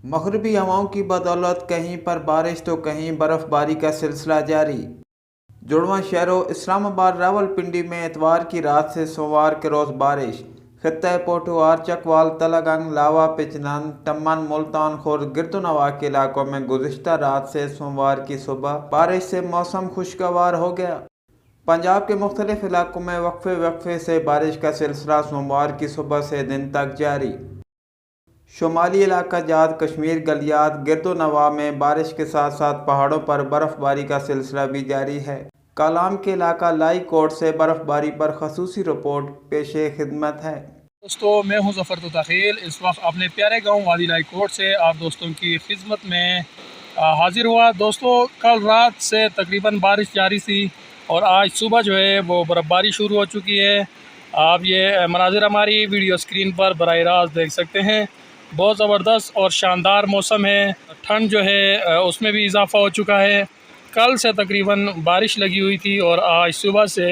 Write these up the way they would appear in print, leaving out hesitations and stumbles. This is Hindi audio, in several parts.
मगरिबी हवाओं की बदौलत कहीं पर बारिश तो कहीं बर्फबारी का सिलसिला जारी। जुड़वां शहरों इस्लामाबाद रावलपिंडी में इतवार की रात से सोमवार के रोज़ बारिश। खित्ते पोठुआर चकवाल तलगंग लावा पिचनन टम्मन मुल्तान खुर्द गिरदुनवा के इलाकों में गुज़िश्ता रात से सोमवार की सुबह बारिश से मौसम खुशगवार हो गया। पंजाब के मुख्तलिफ इलाकों में वक्फे वक्फे से बारिश का सिलसिला सोमवार की सुबह से दिन तक जारी। शुमाली इलाका जात कश्मीर गलियात गिरदुनवा में बारिश के साथ साथ पहाड़ों पर बर्फबारी का सिलसिला भी जारी है। कालाम के इलाका लाई कोट से बर्फबारी पर खसूसी रिपोर्ट पेशे खिदमत है। दोस्तों, मैं हूं ज़फ़र तुताखिल। इस वक्त अपने प्यारे गांव वादी लाई कोट से आप दोस्तों की खिदमत में हाजिर हुआ। दोस्तों, कल रात से तकरीबन बारिश जारी थी और आज सुबह जो है वो बर्फ़बारी शुरू हो चुकी है। आप ये मनाज़िर हमारी वीडियो स्क्रीन पर बराह रास्त देख सकते हैं। बहुत ज़बरदस्त और शानदार मौसम है। ठंड जो है उसमें भी इजाफ़ा हो चुका है। कल से तकरीबन बारिश लगी हुई थी और आज सुबह से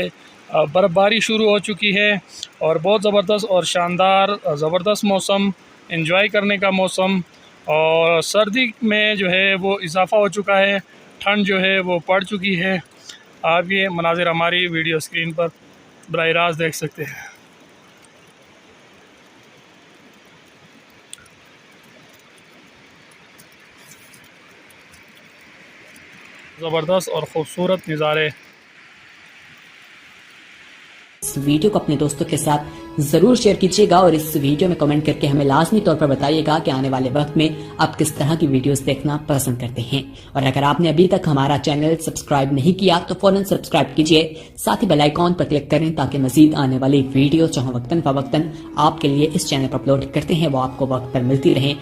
बर्फ़बारी शुरू हो चुकी है और बहुत ज़बरदस्त और शानदार ज़बरदस्त मौसम, एंजॉय करने का मौसम। और सर्दी में जो है वो इजाफ़ा हो चुका है, ठंड जो है वो पड़ चुकी है। आप ये मनाज़िर हमारी वीडियो स्क्रीन पर बराह रास्त देख सकते हैं। ज़बरदस्त और ख़ूबसूरत नज़ारे। इस वीडियो को अपने दोस्तों के साथ जरूर शेयर कीजिएगा और इस वीडियो में कमेंट करके हमें लाजमी तौर पर बताइएगा कि आने वाले वक्त में आप किस तरह की वीडियोस देखना पसंद करते हैं। और अगर आपने अभी तक हमारा चैनल सब्सक्राइब नहीं किया तो फौरन सब्सक्राइब कीजिए, साथ ही बेल आइकॉन पर क्लिक करें ताकि मजीद आने वाली वीडियो जो वक्तन फवक्तन आपके लिए इस चैनल पर अपलोड करते हैं वो आपको वक्त पर मिलती रहे।